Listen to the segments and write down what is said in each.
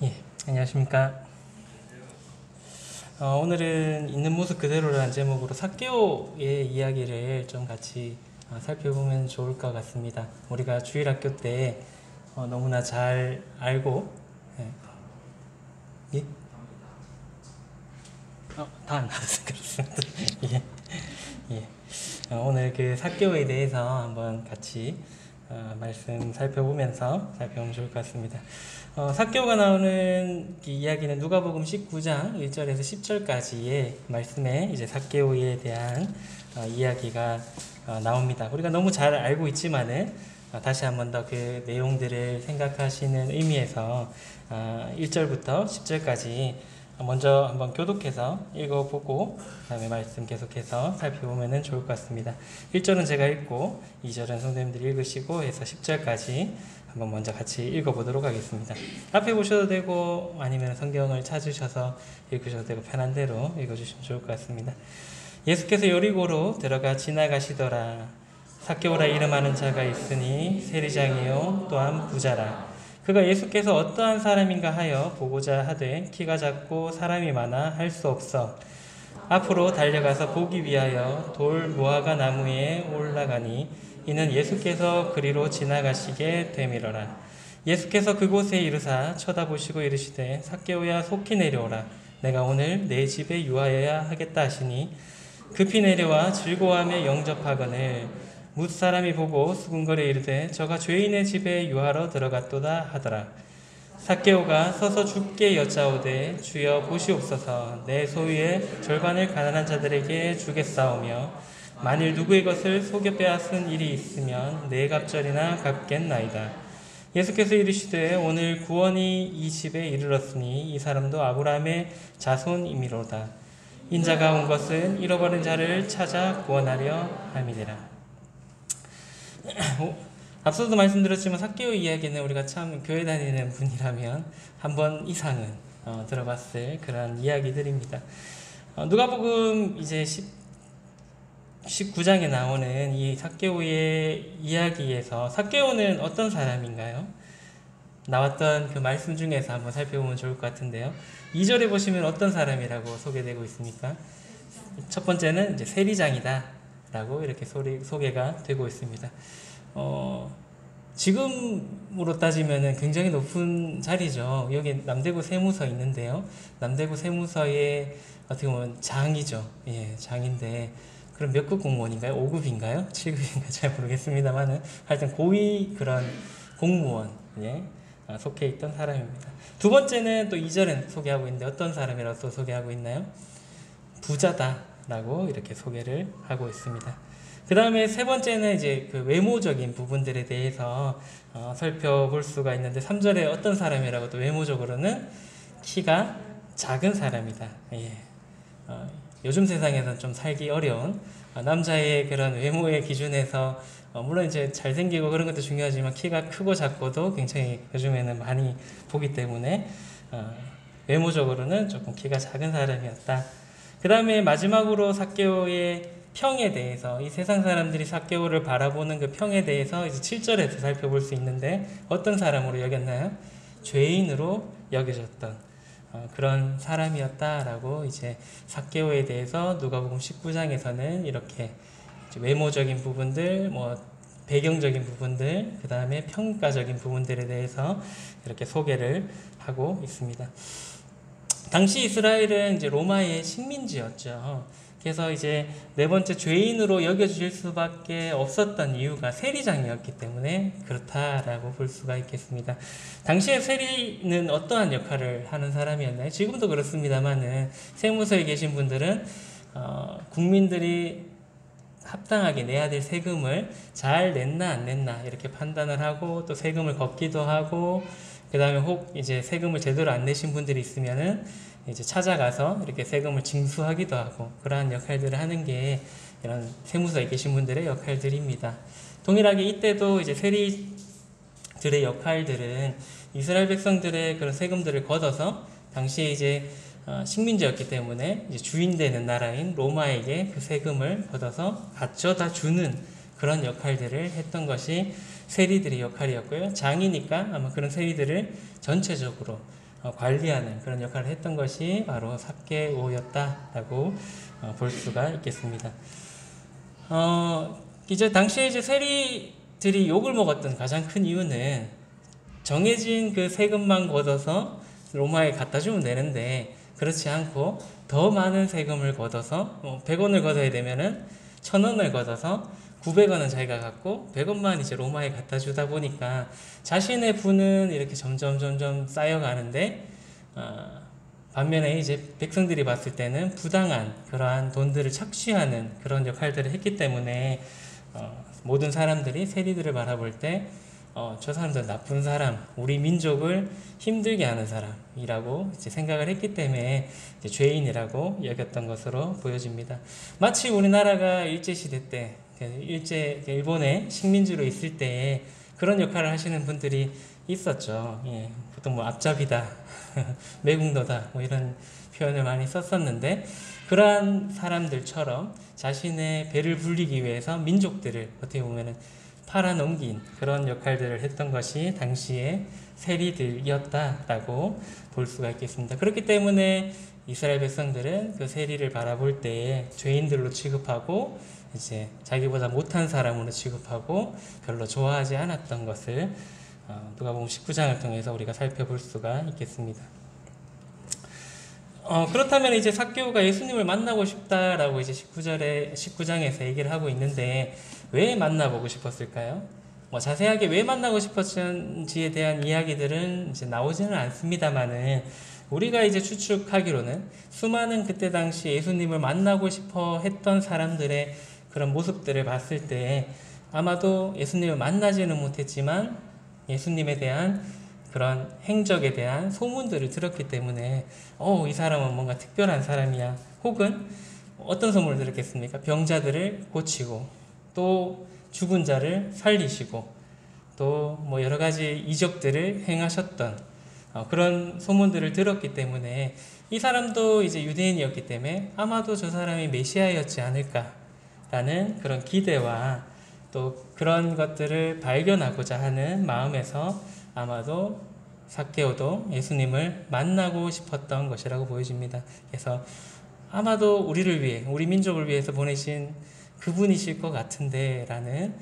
예, 안녕하십니까. 오늘은 있는 모습 그대로라는 제목으로 삭개오의 이야기를 좀 같이 살펴보면 좋을 것 같습니다. 우리가 주일학교 때 너무나 잘 알고, 예, 예? 다 안 나와서 그렇습니다. 예, 예. 오늘 그 삭개오에 대해서 한번 같이 말씀 살펴보면 좋을 것 같습니다. 삭개오가 나오는 이 이야기는 누가복음 19장 1절에서 10절까지의 말씀에 이제 삭개오에 대한 이야기가 나옵니다. 우리가 너무 잘 알고 있지만은 다시 한번 더 그 내용들을 생각하시는 의미에서 1절부터 10절까지 먼저 한번 교독해서 읽어보고 그 다음에 말씀 계속해서 살펴보면 좋을 것 같습니다. 1절은 제가 읽고 2절은 성도님들이 읽으시고 해서 10절까지 한번 먼저 같이 읽어보도록 하겠습니다. 앞에 보셔도 되고 아니면 성경을 찾으셔서 읽으셔도 되고 편한 대로 읽어주시면 좋을 것 같습니다. 예수께서 여리고로 들어가 지나가시더라. 삭개오라 이름하는 자가 있으니 세리장이요 또한 부자라. 그가 예수께서 어떠한 사람인가 하여 보고자 하되 키가 작고 사람이 많아 할 수 없어 앞으로 달려가서 보기 위하여 돌 무화과 나무에 올라가니 이는 예수께서 그리로 지나가시게 되밀어라. 예수께서 그곳에 이르사 쳐다보시고 이르시되 삭개오야 속히 내려오라. 내가 오늘 내 집에 유하여야 하겠다 하시니 급히 내려와 즐거워하며 영접하거늘 뭇사람이 보고 수군거려 이르되 저가 죄인의 집에 유하러 들어갔도다 하더라. 삭개오가 서서 주께 여짜오되 주여 보시옵소서 내 소유의 절반을 가난한 자들에게 주겠사오며 만일 누구의 것을 속여 빼앗은 일이 있으면 네 갑절이나 갚겠나이다. 예수께서 이르시되 오늘 구원이 이 집에 이르렀으니 이 사람도 아브라함의 자손이미로다. 인자가 온 것은 잃어버린 자를 찾아 구원하려 함이니라. 앞서도 말씀드렸지만 삭개오 이야기는 우리가 참 교회 다니는 분이라면 한 번 이상은 들어봤을 그런 이야기들입니다. 누가복음 이제 19장에 나오는 이 삭개오의 이야기에서 삭개오는 어떤 사람인가요? 나왔던 그 말씀 중에서 한번 살펴보면 좋을 것 같은데요. 2절에 보시면 어떤 사람이라고 소개되고 있습니까? 첫 번째는 이제 세리장이다 라고 이렇게 소개가 되고 있습니다. 지금으로 따지면 굉장히 높은 자리죠. 여기 남대구 세무서 있는데요. 남대구 세무서의 어떻게 보면 장이죠. 예, 장인데 그럼 몇 급 공무원인가요? 5급인가요? 7급인가요? 잘 모르겠습니다만은 하여튼 고위 그런 공무원 예, 속해 있던 사람입니다. 두 번째는 또 2절은 소개하고 있는데 어떤 사람이라고 또 소개하고 있나요? 부자다라고 이렇게 소개를 하고 있습니다. 그 다음에 세 번째는 이제 그 외모적인 부분들에 대해서 살펴볼 수가 있는데 3절에 어떤 사람이라고 또 외모적으로는 키가 작은 사람이다. 예. 요즘 세상에서는 좀 살기 어려운 남자의 그런 외모의 기준에서 물론 이제 잘생기고 그런 것도 중요하지만 키가 크고 작고도 굉장히 요즘에는 많이 보기 때문에 외모적으로는 조금 키가 작은 사람이었다. 그 다음에 마지막으로 삭개오의 평에 대해서 이 세상 사람들이 삭개오를 바라보는 그 평에 대해서 이제 7절에서 살펴볼 수 있는데 어떤 사람으로 여겼나요? 죄인으로 여겨졌던 그런 사람이었다라고 이제 삭개오에 대해서 누가복음 19장에서는 이렇게 외모적인 부분들, 뭐 배경적인 부분들, 그 다음에 평가적인 부분들에 대해서 이렇게 소개를 하고 있습니다. 당시 이스라엘은 이제 로마의 식민지였죠. 그래서 이제 네 번째 죄인으로 여겨질 수밖에 없었던 이유가 세리장이었기 때문에 그렇다라고 볼 수가 있겠습니다. 당시에 세리는 어떠한 역할을 하는 사람이었나요? 지금도 그렇습니다만은 세무서에 계신 분들은 국민들이 합당하게 내야 될 세금을 잘 냈나 안 냈나 이렇게 판단을 하고 또 세금을 걷기도 하고 그 다음에 혹 이제 세금을 제대로 안 내신 분들이 있으면은 이제 찾아가서 이렇게 세금을 징수하기도 하고 그러한 역할들을 하는 게 이런 세무서에 계신 분들의 역할들입니다. 동일하게 이때도 이제 세리들의 역할들은 이스라엘 백성들의 그런 세금들을 걷어서 당시에 이제 식민지였기 때문에 이제 주인 되는 나라인 로마에게 그 세금을 걷어서 가져다 주는 그런 역할들을 했던 것이 세리들의 역할이었고요. 장이니까 아마 그런 세리들을 전체적으로 관리하는 그런 역할을 했던 것이 바로 삭개오였다라고 볼 수가 있겠습니다. 이제 당시에 이제 세리들이 욕을 먹었던 가장 큰 이유는 정해진 그 세금만 걷어서 로마에 갖다 주면 되는데 그렇지 않고 더 많은 세금을 걷어서 100원을 걷어야 되면은 1000원을 걷어서 900원은 자기가 갖고 100원만 이제 로마에 갖다 주다 보니까 자신의 부는 이렇게 점점 쌓여가는데 반면에 이제 백성들이 봤을 때는 부당한 그러한 돈들을 착취하는 그런 역할들을 했기 때문에 모든 사람들이 세리들을 바라볼 때 저 사람들 나쁜 사람, 우리 민족을 힘들게 하는 사람이라고 이제 생각을 했기 때문에 이제 죄인이라고 여겼던 것으로 보여집니다. 마치 우리나라가 일제시대 때, 일본의 식민지로 있을 때에 그런 역할을 하시는 분들이 있었죠. 예, 보통 뭐 앞잡이다, 매국노다, 뭐 이런 표현을 많이 썼었는데, 그러한 사람들처럼 자신의 배를 불리기 위해서 민족들을 어떻게 보면은 팔아넘긴 그런 역할들을 했던 것이 당시의 세리들이었다라고 볼 수가 있겠습니다. 그렇기 때문에 이스라엘 백성들은 그 세리를 바라볼 때 죄인들로 취급하고 이제 자기보다 못한 사람으로 취급하고 별로 좋아하지 않았던 것을 누가복음 19장을 통해서 우리가 살펴볼 수가 있겠습니다. 그렇다면 이제 삭개오가 예수님을 만나고 싶다라고 이제 19장에서 얘기를 하고 있는데 왜 만나보고 싶었을까요? 자세하게 왜 만나고 싶었는지에 대한 이야기들은 이제 나오지는 않습니다만은 우리가 이제 추측하기로는 수많은 그때 당시 예수님을 만나고 싶어 했던 사람들의 그런 모습들을 봤을 때 아마도 예수님을 만나지는 못했지만 예수님에 대한 그런 행적에 대한 소문들을 들었기 때문에 이 사람은 뭔가 특별한 사람이야. 혹은 어떤 소문을 들었겠습니까? 병자들을 고치고 또 죽은 자를 살리시고 또 뭐 여러 가지 이적들을 행하셨던 그런 소문들을 들었기 때문에 이 사람도 이제 유대인이었기 때문에 아마도 저 사람이 메시아였지 않을까라는 그런 기대와 또 그런 것들을 발견하고자 하는 마음에서 아마도 삭개오도 예수님을 만나고 싶었던 것이라고 보여집니다. 그래서 아마도 우리를 위해, 우리 민족을 위해서 보내신 그분이실 것 같은데 라는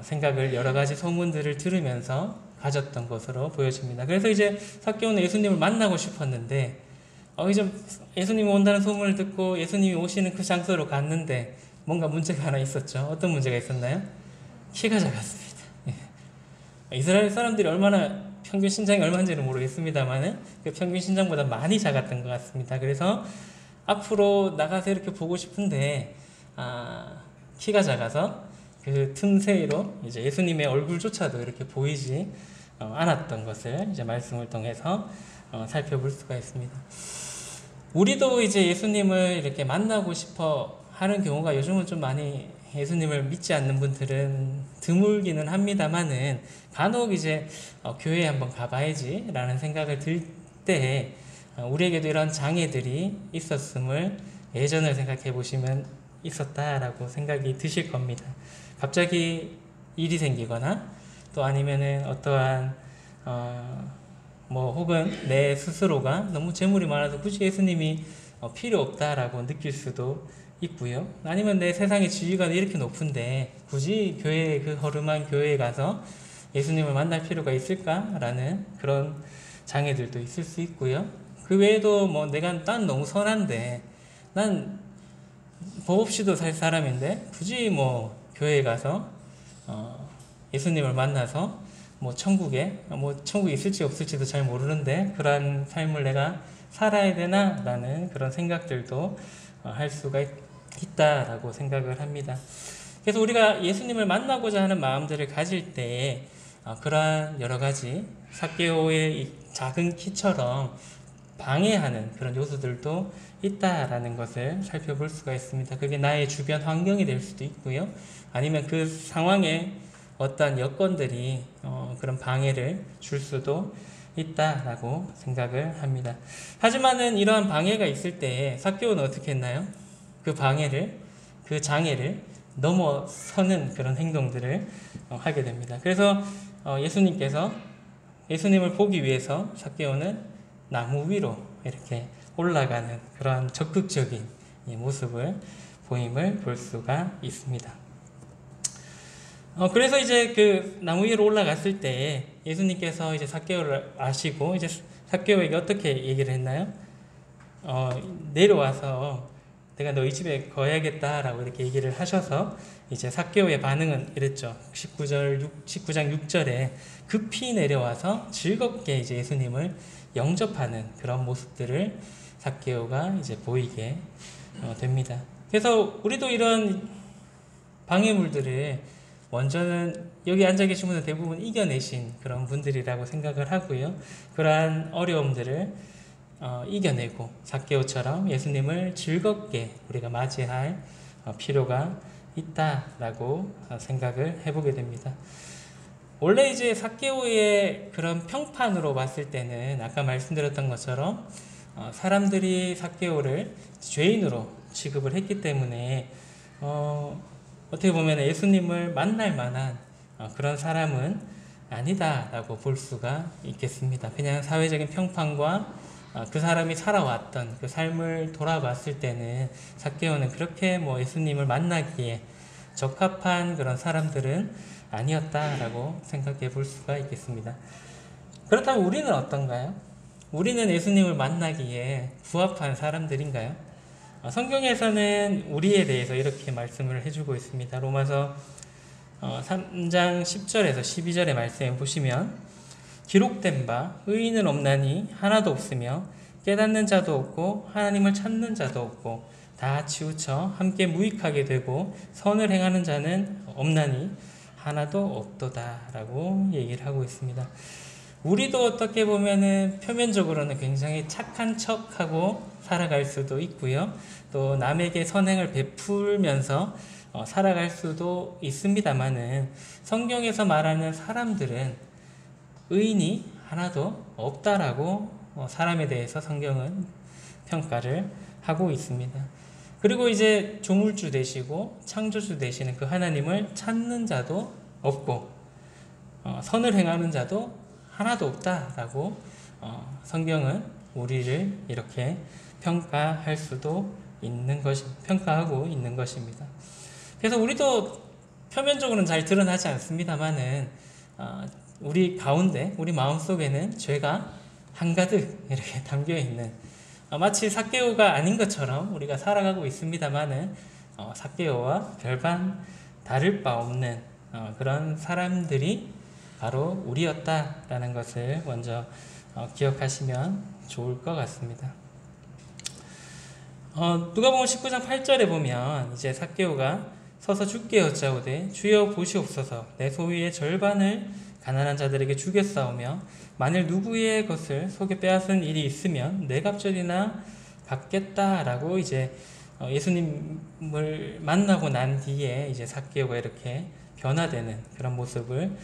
생각을 여러 가지 소문들을 들으면서 가졌던 것으로 보여집니다. 그래서 이제 삭개오는 예수님을 만나고 싶었는데 이제 예수님이 온다는 소문을 듣고 예수님이 오시는 그 장소로 갔는데 뭔가 문제가 하나 있었죠. 어떤 문제가 있었나요? 키가 작았습니다. 이스라엘 사람들이 얼마나 평균 신장이 얼마인지는 모르겠습니다만은 그 평균 신장보다 많이 작았던 것 같습니다. 그래서 앞으로 나가서 이렇게 보고 싶은데 키가 작아서 그 틈새로 이제 예수님의 얼굴조차도 이렇게 보이지 않았던 것을 이제 말씀을 통해서 살펴볼 수가 있습니다. 우리도 이제 예수님을 이렇게 만나고 싶어 하는 경우가 요즘은 좀 많이 예수님을 믿지 않는 분들은 드물기는 합니다만은 간혹 이제 교회에 한번 가봐야지 라는 생각을 들 때 우리에게도 이런 장애들이 있었음을 예전을 생각해 보시면 있었다라고 생각이 드실 겁니다. 갑자기 일이 생기거나 또 아니면은 어떠한 혹은 내 스스로가 너무 재물이 많아서 굳이 예수님이 필요 없다라고 느낄 수도 있고요. 아니면 내 세상의 지위가 이렇게 높은데 굳이 그 허름한 교회에 가서 예수님을 만날 필요가 있을까라는 그런 장애들도 있을 수 있고요. 그 외에도 난 너무 선한데 난 법 없이도 살 사람인데 굳이 교회에 가서 예수님을 만나서 천국에 천국이 있을지 없을지도 잘 모르는데 그러한 삶을 내가 살아야 되나 라는 그런 생각들도 할 수가 있다라고 생각을 합니다. 그래서 우리가 예수님을 만나고자 하는 마음들을 가질 때 그러한 여러 가지 삭개오의 이 작은 키처럼 방해하는 그런 요소들도 있다라는 것을 살펴볼 수가 있습니다. 그게 나의 주변 환경이 될 수도 있고요. 아니면 그 상황에 어떤 여건들이 그런 방해를 줄 수도 있다라고 생각을 합니다. 하지만은 이러한 방해가 있을 때 삭개오는 어떻게 했나요? 그 방해를, 그 장애를 넘어서는 그런 행동들을 하게 됩니다. 그래서 예수님께서 예수님을 보기 위해서 삭개오는 나무 위로 이렇게 올라가는 그런 적극적인 모습을 보임을 볼 수가 있습니다. 그래서 이제 그 나무 위로 올라갔을 때 예수님께서 이제 삭개오를 아시고 이제 삭개오에게 어떻게 얘기를 했나요? 내려와서 내가 너희 집에 거해야겠다라고 이렇게 얘기를 하셔서 이제 삭개오의 반응은 이랬죠. 19장 6절에 급히 내려와서 즐겁게 이제 예수님을 영접하는 그런 모습들을 삭개오가 이제 보이게 됩니다. 그래서 우리도 이런 방해물들을 먼저는 여기 앉아 계신 분들 대부분 이겨내신 그런 분들이라고 생각을 하고요. 그러한 어려움들을 이겨내고 삭개오처럼 예수님을 즐겁게 우리가 맞이할 필요가 있다라고 생각을 해보게 됩니다. 원래 이제 삭개오의 그런 평판으로 봤을 때는 아까 말씀드렸던 것처럼 사람들이 삭개오를 죄인으로 취급을 했기 때문에 어떻게 보면 예수님을 만날 만한 그런 사람은 아니다라고 볼 수가 있겠습니다. 그냥 사회적인 평판과 그 사람이 살아왔던 그 삶을 돌아봤을 때는 삭개오는 그렇게 예수님을 만나기에 적합한 그런 사람들은 아니었다라고 생각해 볼 수가 있겠습니다. 그렇다면 우리는 어떤가요? 우리는 예수님을 만나기에 부합한 사람들인가요? 성경에서는 우리에 대해서 이렇게 말씀을 해주고 있습니다. 로마서 3장 10절에서 12절의 말씀에 보시면 기록된 바 의인은 없나니 하나도 없으며 깨닫는 자도 없고 하나님을 찾는 자도 없고 다 치우쳐 함께 무익하게 되고 선을 행하는 자는 없나니 하나도 없도다 라고 얘기를 하고 있습니다. 우리도 어떻게 보면은 표면적으로는 굉장히 착한 척하고 살아갈 수도 있고요. 또 남에게 선행을 베풀면서 살아갈 수도 있습니다만은 성경에서 말하는 사람들은 의인이 하나도 없다라고 사람에 대해서 성경은 평가를 하고 있습니다. 그리고 이제 조물주 되시고 창조주 되시는 그 하나님을 찾는 자도 없고 선을 행하는 자도 하나도 없다라고 성경은 우리를 이렇게 평가할 수도 있는 평가하고 있는 것입니다. 그래서 우리도 표면적으로는 잘 드러나지 않습니다만은 우리 가운데 우리 마음속에는 죄가 한가득 이렇게 담겨 있는 마치 삭개오가 아닌 것처럼 우리가 살아가고 있습니다만은 삭개오와 별반 다를 바 없는 그런 사람들이 바로 우리였다라는 것을 먼저 기억하시면 좋을 것 같습니다. 누가복음 19장 8절에 보면 이제 삭개오가 서서 주께 여짜오되 주여 보시옵소서 내 소유의 절반을 가난한 자들에게 주겠사오며 만일 누구의 것을 속에 빼앗은 일이 있으면 네 갑절이나 갚겠다라고 이제 예수님을 만나고 난 뒤에 이제 삭개오가 이렇게 변화되는 그런 모습을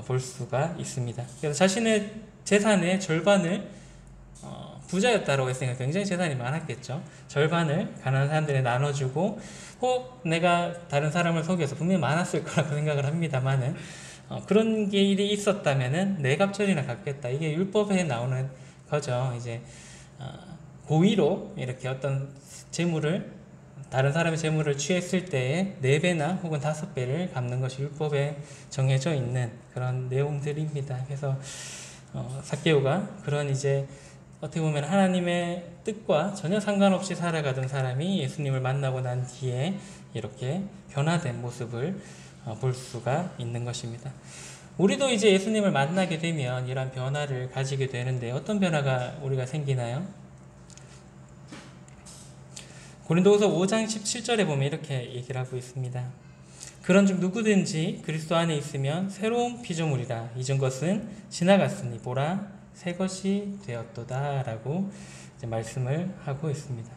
볼 수가 있습니다. 그래서 자신의 재산의 절반을 부자였다라고 했으니까 굉장히 재산이 많았겠죠. 절반을 가난한 사람들에 나눠주고 혹 내가 다른 사람을 속여서 분명히 많았을 거라고 생각을 합니다만은 그런 게 일이 있었다면은 네 갑절이나 갚겠다. 이게 율법에 나오는 거죠. 이제 고의로 이렇게 어떤 재물을 다른 사람의 재물을 취했을 때에 4배나 혹은 5배를 갚는 것이 율법에 정해져 있는 그런 내용들입니다. 그래서 삭개오가 그런 이제 어떻게 보면 하나님의 뜻과 전혀 상관없이 살아가던 사람이 예수님을 만나고 난 뒤에 이렇게 변화된 모습을 볼 수가 있는 것입니다. 우리도 이제 예수님을 만나게 되면 이러한 변화를 가지게 되는데 어떤 변화가 우리가 생기나요? 고린도후서 5장 17절에 보면 이렇게 얘기를 하고 있습니다. 그런즉 누구든지 그리스도 안에 있으면 새로운 피조물이라 이전 것은 지나갔으니 보라 새 것이 되었도다 라고 이제 말씀을 하고 있습니다.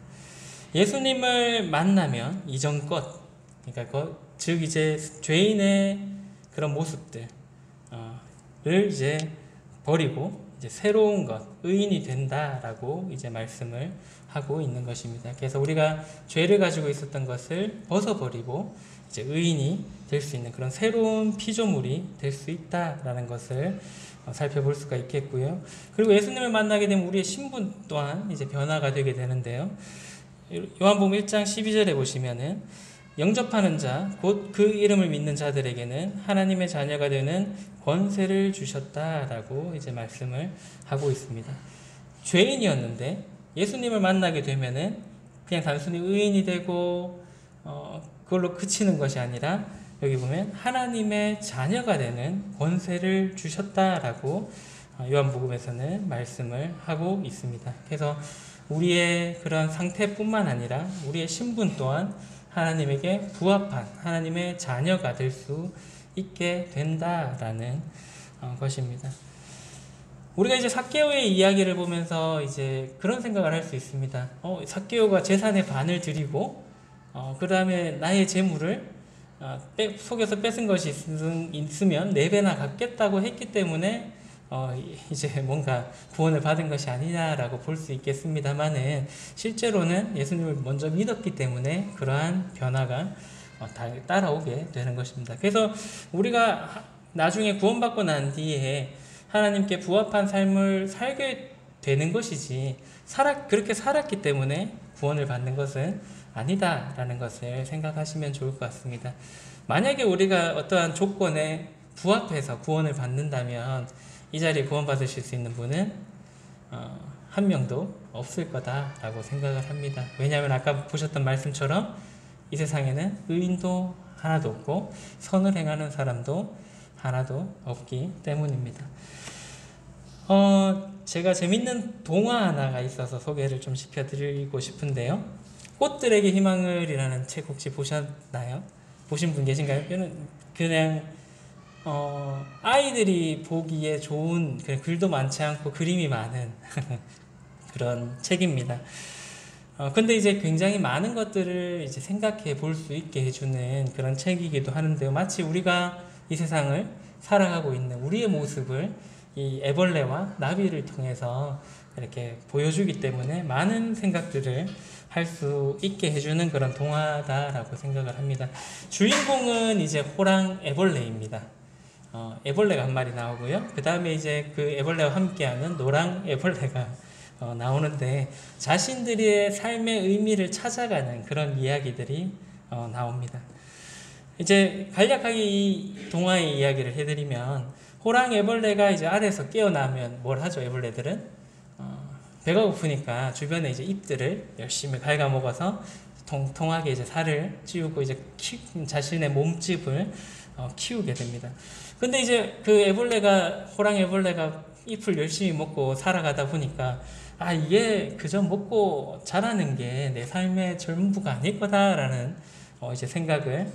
예수님을 만나면 이전 것, 그러니까 즉 이제 죄인의 그런 모습들을 이제 버리고 이제 새로운 것, 의인이 된다라고 이제 말씀을 하고 있는 것입니다. 그래서 우리가 죄를 가지고 있었던 것을 벗어버리고 이제 의인이 될 수 있는 그런 새로운 피조물이 될 수 있다라는 것을 살펴볼 수가 있겠고요. 그리고 예수님을 만나게 되면 우리의 신분 또한 이제 변화가 되게 되는데요. 요한복음 1장 12절에 보시면은 영접하는 자, 곧 그 이름을 믿는 자들에게는 하나님의 자녀가 되는 권세를 주셨다라고 이제 말씀을 하고 있습니다. 죄인이었는데 예수님을 만나게 되면은 그냥 단순히 의인이 되고 그걸로 그치는 것이 아니라 여기 보면 하나님의 자녀가 되는 권세를 주셨다라고 요한복음에서는 말씀을 하고 있습니다. 그래서 우리의 그런 상태뿐만 아니라 우리의 신분 또한 하나님에게 부합한 하나님의 자녀가 될 수 있게 된다라는 것입니다. 우리가 이제 삭개오의 이야기를 보면서 이제 그런 생각을 할 수 있습니다. 삭개오가 재산의 반을 드리고 그 다음에 나의 재물을 속여서 뺏은 것이 있으면 4배나 갚겠다고 했기 때문에 이제 뭔가 구원을 받은 것이 아니냐라고 볼 수 있겠습니다만은 실제로는 예수님을 먼저 믿었기 때문에 그러한 변화가 따라오게 되는 것입니다. 그래서 우리가 나중에 구원받고 난 뒤에 하나님께 부합한 삶을 살게 되는 것이지 그렇게 살았기 때문에 구원을 받는 것은 아니다라는 것을 생각하시면 좋을 것 같습니다. 만약에 우리가 어떠한 조건에 부합해서 구원을 받는다면 이 자리에 구원받으실 수 있는 분은 한 명도 없을 거다라고 생각을 합니다. 왜냐하면 아까 보셨던 말씀처럼 이 세상에는 의인도 하나도 없고 선을 행하는 사람도 하나도 없기 때문입니다. 제가 재밌는 동화 하나가 있어서 소개를 좀 시켜드리고 싶은데요. 꽃들에게 희망을이라는 책 혹시 보셨나요? 보신 분 계신가요? 그냥 아이들이 보기에 좋은 글도 많지 않고 그림이 많은 그런 책입니다. 근데 이제 굉장히 많은 것들을 이제 생각해 볼 수 있게 해주는 그런 책이기도 하는데요. 마치 우리가 이 세상을 살아가고 있는 우리의 모습을 이 애벌레와 나비를 통해서 이렇게 보여주기 때문에 많은 생각들을 할 수 있게 해주는 그런 동화다라고 생각을 합니다. 주인공은 이제 호랑 애벌레입니다. 애벌레가 한 마리 나오고요. 그 다음에 이제 그 애벌레와 함께하는 노랑 애벌레가 나오는데 자신들의 삶의 의미를 찾아가는 그런 이야기들이 나옵니다. 이제 간략하게 이 동화의 이야기를 해드리면 호랑 애벌레가 이제 알에서 깨어나면 뭘 하죠? 애벌레들은 배가 고프니까 주변에 이제 잎들을 열심히 갉아먹어서 통통하게 이제 살을 찌우고 이제 자신의 몸집을 키우게 됩니다. 근데 이제 그 호랑 애벌레가 잎을 열심히 먹고 살아가다 보니까 이게 그저 먹고 자라는 게 내 삶의 전부가 아닐 거다라는 이제 생각을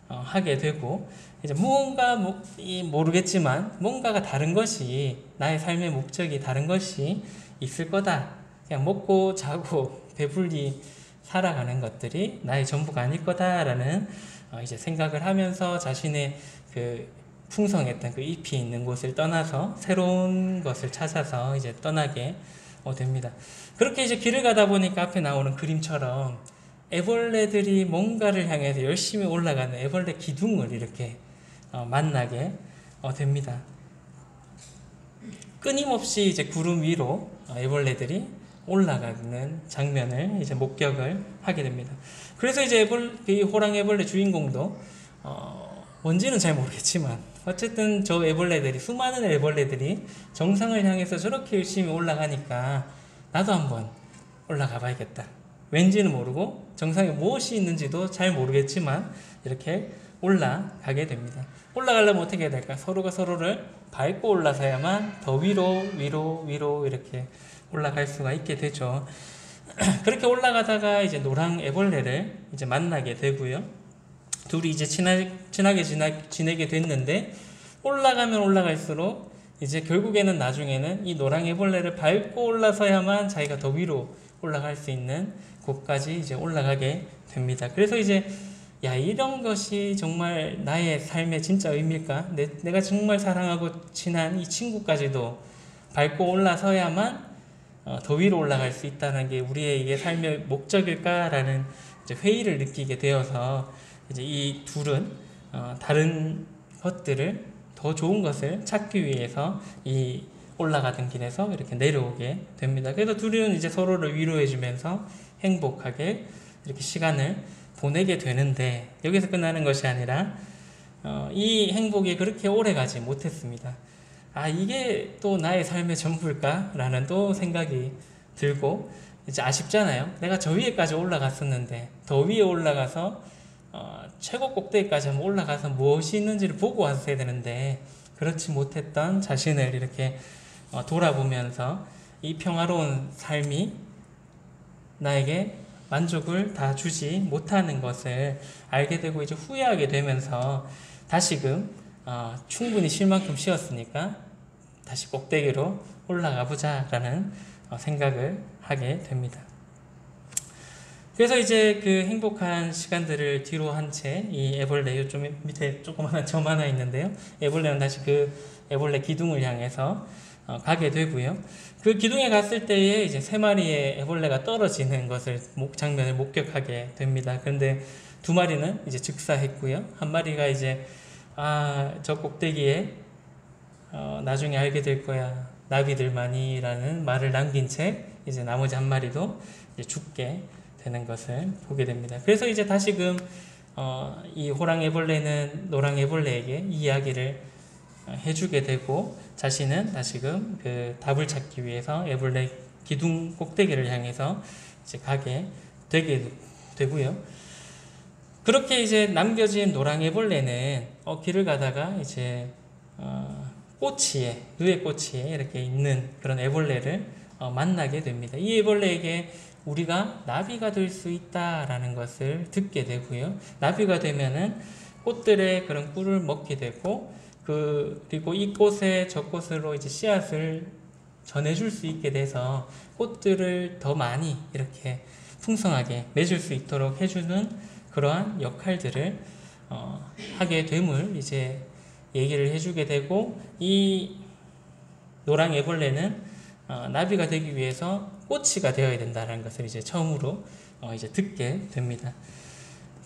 하게 되고 이제 무언가 모르겠지만 뭔가가 다른 것이 나의 삶의 목적이 다른 것이 있을 거다. 그냥 먹고 자고 배불리 살아가는 것들이 나의 전부가 아닐 거다라는 이제 생각을 하면서 자신의 그 풍성했던 그 잎이 있는 곳을 떠나서 새로운 것을 찾아서 이제 떠나게 됩니다. 그렇게 이제 길을 가다 보니까 앞에 나오는 그림처럼 애벌레들이 뭔가를 향해서 열심히 올라가는 애벌레 기둥을 이렇게 만나게 됩니다. 끊임없이 이제 구름 위로 애벌레들이 올라가는 장면을 이제 목격을 하게 됩니다. 그래서 이제 이 호랑 애벌레 주인공도 뭔지는 잘 모르겠지만 어쨌든 저 애벌레들이 수많은 애벌레들이 정상을 향해서 저렇게 열심히 올라가니까 나도 한번 올라가 봐야겠다. 왠지는 모르고 정상에 무엇이 있는지도 잘 모르겠지만 이렇게 올라가게 됩니다. 올라가려면 어떻게 해야 될까? 서로가 서로를 밟고 올라서야만 더 위로 이렇게 올라갈 수가 있게 되죠. 그렇게 올라가다가 이제 노랑 애벌레를 이제 만나게 되고요. 둘이 이제 친하게 지내게 됐는데 올라가면 올라갈수록 이제 결국에는 나중에는 이 노랑 애벌레를 밟고 올라서야만 자기가 더 위로 올라갈 수 있는 곳까지 이제 올라가게 됩니다. 그래서 이제 이런 것이 정말 나의 삶의 진짜 의미일까? 내가 정말 사랑하고 친한 이 친구까지도 밟고 올라서야만 더 위로 올라갈 수 있다는 게 우리의 이게 삶의 목적일까라는 이제 회의를 느끼게 되어서 이제 이 둘은 다른 것들을 더 좋은 것을 찾기 위해서 이 올라가던 길에서 이렇게 내려오게 됩니다. 그래서 둘은 이제 서로를 위로해주면서 행복하게 이렇게 시간을 보내게 되는데 여기서 끝나는 것이 아니라 이 행복이 그렇게 오래 가지 못했습니다. 이게 또 나의 삶의 전부일까? 라는 또 생각이 들고 이제 아쉽잖아요. 내가 저 위에까지 올라갔었는데 더 위에 올라가서 최고 꼭대기까지 한번 올라가서 무엇이 있는지를 보고 왔어야 되는데 그렇지 못했던 자신을 이렇게 돌아보면서 이 평화로운 삶이 나에게 만족을 다 주지 못하는 것을 알게 되고 이제 후회하게 되면서 다시금 충분히 쉴 만큼 쉬었으니까 다시 꼭대기로 올라가 보자라는 생각을 하게 됩니다. 그래서 이제 그 행복한 시간들을 뒤로 한 채 이 애벌레 요즘 밑에 조그마한 점 하나 있는데요. 애벌레는 다시 그 애벌레 기둥을 향해서 가게 되고요. 그 기둥에 갔을 때에 이제 3마리의 애벌레가 떨어지는 것을 장면을 목격하게 됩니다. 그런데 2마리는 이제 즉사했고요. 1마리가 이제 저 꼭대기에 나중에 알게 될 거야. 나비들만이라는 말을 남긴 채 이제 나머지 1마리도 이제 죽게 되는 것을 보게 됩니다. 그래서 이제 다시금 이 호랑애벌레는 노랑애벌레에게 이야기를 해주게 되고 자신은 다시금 그 답을 찾기 위해서 애벌레 기둥 꼭대기를 향해서 이제 가게 되게 되고요. 그렇게 이제 남겨진 노랑애벌레는 길을 가다가 이제 꼬치에 누에꼬치에 이렇게 있는 그런 애벌레를 만나게 됩니다. 이 애벌레에게 우리가 나비가 될 수 있다라는 것을 듣게 되고요. 나비가 되면은 꽃들의 그런 꿀을 먹게 되고 그리고 이 꽃에 저 꽃으로 이제 씨앗을 전해줄 수 있게 돼서 꽃들을 더 많이 이렇게 풍성하게 맺을 수 있도록 해주는 그러한 역할들을 하게 됨을 이제 얘기를 해주게 되고 이 노랑 애벌레는 나비가 되기 위해서 꼬치가 되어야 된다는 것을 이제 처음으로 이제 듣게 됩니다.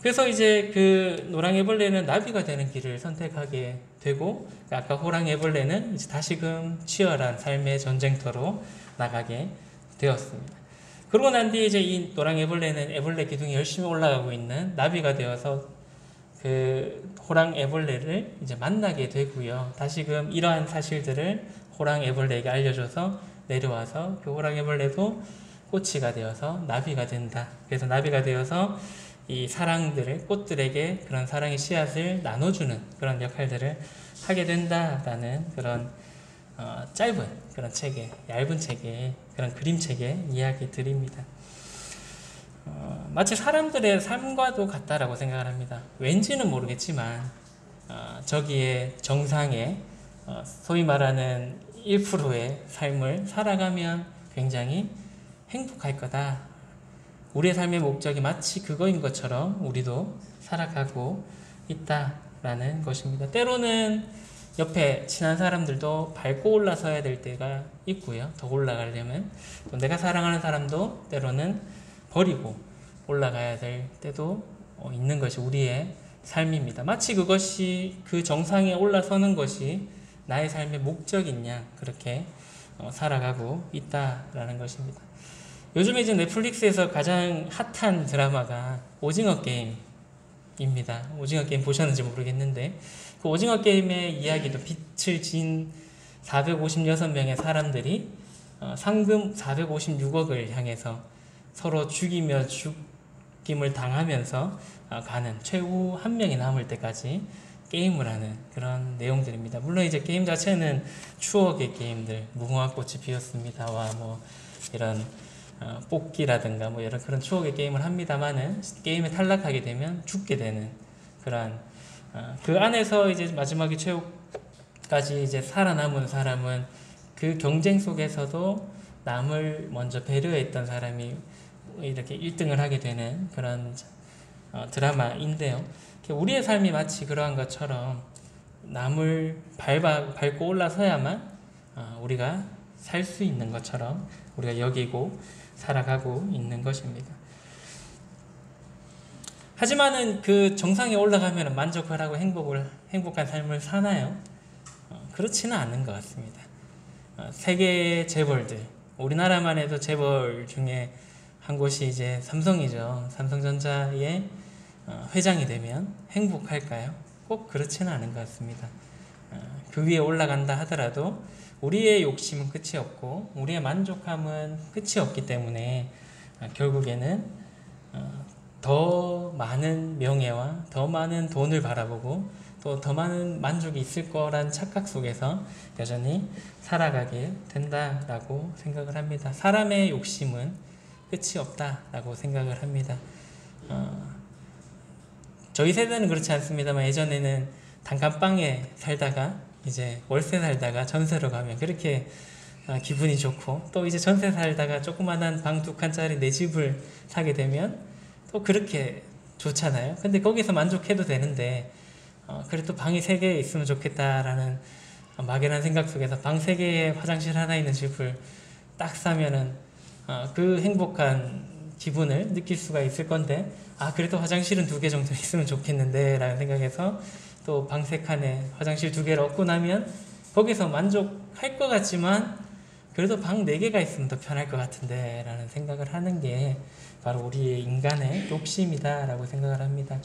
그래서 이제 그 노랑애벌레는 나비가 되는 길을 선택하게 되고 아까 호랑애벌레는 이제 다시금 치열한 삶의 전쟁터로 나가게 되었습니다. 그러고 난 뒤에 이제 이 노랑애벌레는 애벌레 기둥에 열심히 올라가고 있는 나비가 되어서 그 호랑애벌레를 이제 만나게 되고요. 다시금 이러한 사실들을 호랑애벌레에게 알려줘서 내려와서 그 호랑애벌레도 꼬치가 되어서 나비가 된다. 그래서 나비가 되어서 이 사랑들을 꽃들에게 그런 사랑의 씨앗을 나눠주는 그런 역할들을 하게 된다라는 그런 짧은 그런 책의 얇은 책의 그런 그림책의 이야기들입니다. 마치 사람들의 삶과도 같다라고 생각을 합니다. 왠지는 모르겠지만 저기에 정상에 소위 말하는 1%의 삶을 살아가면 굉장히 행복할 거다. 우리의 삶의 목적이 마치 그거인 것처럼 우리도 살아가고 있다라는 것입니다. 때로는 옆에 친한 사람들도 밟고 올라서야 될 때가 있고요. 더 올라가려면 또 내가 사랑하는 사람도 때로는 버리고 올라가야 될 때도 있는 것이 우리의 삶입니다. 마치 그것이 그 정상에 올라서는 것이 나의 삶의 목적인 양 그렇게 살아가고 있다라는 것입니다. 요즘에 이제 넷플릭스에서 가장 핫한 드라마가 오징어 게임입니다. 오징어 게임 보셨는지 모르겠는데 그 오징어 게임의 이야기도 빛을 진 456명의 사람들이 상금 456억을 향해서 서로 죽이며 죽임을 당하면서 가는 최후 한 명이 남을 때까지 게임을 하는 그런 내용들입니다. 물론 이제 게임 자체는 추억의 게임들, 무궁화 꽃이 피었습니다와 뭐 이런 뽑기라든가 뭐 이런 그런 추억의 게임을 합니다만은 게임에 탈락하게 되면 죽게 되는 그런 그 안에서 이제 마지막에 최후까지 이제 살아남은 사람은 그 경쟁 속에서도 남을 먼저 배려했던 사람이 이렇게 1등을 하게 되는 그런 드라마인데요. 우리의 삶이 마치 그러한 것처럼 남을 밟고 올라서야만 우리가 살 수 있는 것처럼 우리가 여기고 살아가고 있는 것입니다. 하지만은 그 정상에 올라가면 만족하라고 행복한 삶을 사나요? 그렇지는 않은 것 같습니다. 세계 재벌들, 우리나라만 해도 재벌 중에 한 곳이 이제 삼성이죠. 삼성전자의 회장이 되면 행복할까요? 꼭 그렇지는 않은 것 같습니다. 그 위에 올라간다 하더라도 우리의 욕심은 끝이 없고 우리의 만족함은 끝이 없기 때문에 결국에는 더 많은 명예와 더 많은 돈을 바라보고 또 더 많은 만족이 있을 거란 착각 속에서 여전히 살아가게 된다라고 생각을 합니다. 사람의 욕심은 끝이 없다라고 생각을 합니다. 저희 세대는 그렇지 않습니다만 예전에는 단칸방에 살다가 이제 월세 살다가 전세로 가면 그렇게 기분이 좋고, 또 이제 전세 살다가 조그만한 방 2칸짜리 내 집을 사게 되면 또 그렇게 좋잖아요. 근데 거기서 만족해도 되는데 그래도 방이 3개 있으면 좋겠다라는 막연한 생각 속에서 방 3개에 화장실 하나 있는 집을 딱 사면은 그 행복한 기분을 느낄 수가 있을 건데, 그래도 화장실은 2개 정도 있으면 좋겠는데 라는 생각에서 또 방 3칸에 화장실 2개를 얻고 나면 거기서 만족할 것 같지만 그래도 방 4개가 있으면 더 편할 것 같은데 라는 생각을 하는 게 바로 우리의 인간의 욕심이다 라고 생각을 합니다.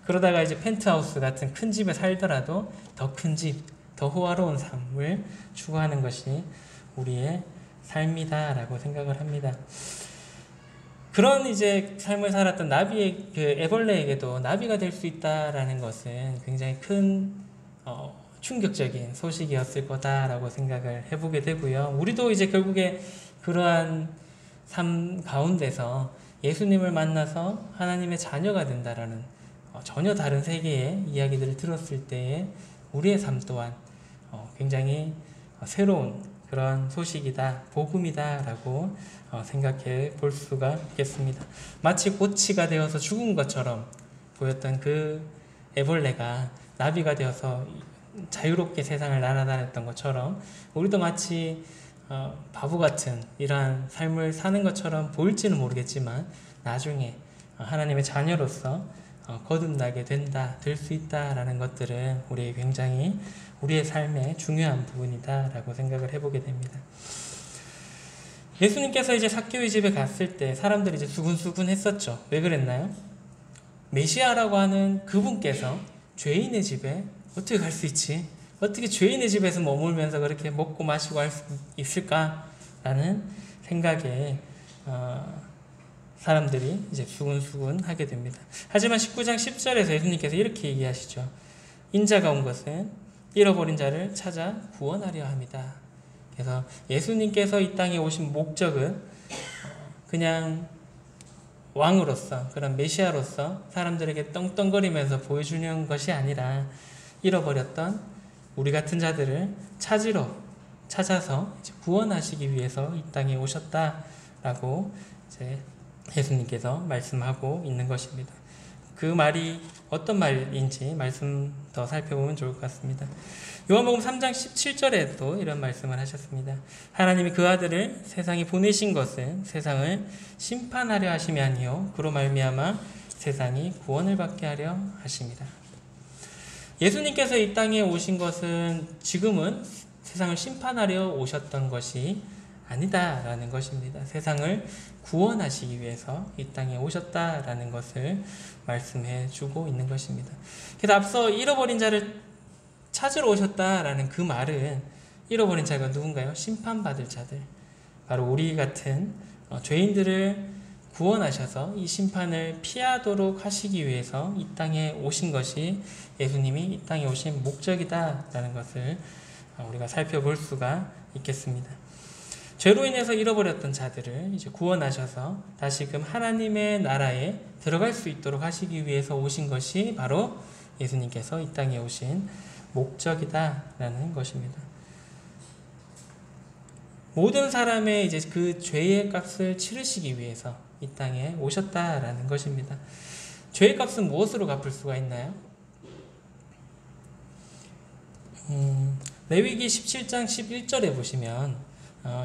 그러다가 이제 펜트하우스 같은 큰 집에 살더라도 더 큰 집, 더 호화로운 삶을 추구하는 것이 우리의 삶이다 라고 생각을 합니다. 그런 이제 삶을 살았던 나비의 애벌레에게도 나비가 될 수 있다라는 것은 굉장히 큰 충격적인 소식이었을 거다라고 생각을 해보게 되고요. 우리도 이제 결국에 그러한 삶 가운데서 예수님을 만나서 하나님의 자녀가 된다라는 전혀 다른 세계의 이야기들을 들었을 때에 우리의 삶 또한 굉장히 새로운 그런 소식이다, 복음이다 라고 생각해 볼 수가 있겠습니다. 마치 고치가 되어서 죽은 것처럼 보였던 그 애벌레가 나비가 되어서 자유롭게 세상을 날아다녔던 것처럼 우리도 마치 바보 같은 이러한 삶을 사는 것처럼 보일지는 모르겠지만 나중에 하나님의 자녀로서 거듭나게 된다, 될 수 있다라는 것들은 굉장히 우리의 삶의 중요한 부분이다 라고 생각을 해보게 됩니다. 예수님께서 이제 삭개오의 집에 갔을 때 사람들이 이제 수군수군 했었죠. 왜 그랬나요? 메시아라고 하는 그분께서 죄인의 집에 어떻게 갈 수 있지? 어떻게 죄인의 집에서 머물면서 그렇게 먹고 마시고 할 수 있을까라는 생각에 사람들이 이제 수군수군 하게 됩니다. 하지만 19장 10절에서 예수님께서 이렇게 얘기하시죠. 인자가 온 것은 잃어버린 자를 찾아 구원하려 합니다. 그래서 예수님께서 이 땅에 오신 목적은 그냥 왕으로서, 그런 메시아로서 사람들에게 떵떵거리면서 보여주는 것이 아니라 잃어버렸던 우리 같은 자들을 찾아서 구원하시기 위해서 이 땅에 오셨다라고 이제 예수님께서 말씀하고 있는 것입니다. 그 말이 어떤 말인지 말씀 더 살펴보면 좋을 것 같습니다. 요한복음 3장 17절에도 이런 말씀을 하셨습니다. 하나님이 그 아들을 세상에 보내신 것은 세상을 심판하려 하심이 아니요 그로 말미암아 세상이 구원을 받게 하려 하심이라. 예수님께서 이 땅에 오신 것은 지금은 세상을 심판하려 오셨던 것이 아니다라는 것입니다. 세상을 구원하시기 위해서 이 땅에 오셨다라는 것을 말씀해 주고 있는 것입니다. 그래서 앞서 잃어버린 자를 찾으러 오셨다라는 그 말은 잃어버린 자가 누군가요? 심판받을 자들, 바로 우리 같은 죄인들을 구원하셔서 이 심판을 피하도록 하시기 위해서 이 땅에 오신 것이 예수님이 이 땅에 오신 목적이다라는 것을 우리가 살펴볼 수가 있겠습니다. 죄로 인해서 잃어버렸던 자들을 이제 구원하셔서 다시금 하나님의 나라에 들어갈 수 있도록 하시기 위해서 오신 것이 바로 예수님께서 이 땅에 오신 목적이다라는 것입니다. 모든 사람의 이제 그 죄의 값을 치르시기 위해서 이 땅에 오셨다라는 것입니다. 죄의 값은 무엇으로 갚을 수가 있나요? 레위기 17장 11절에 보시면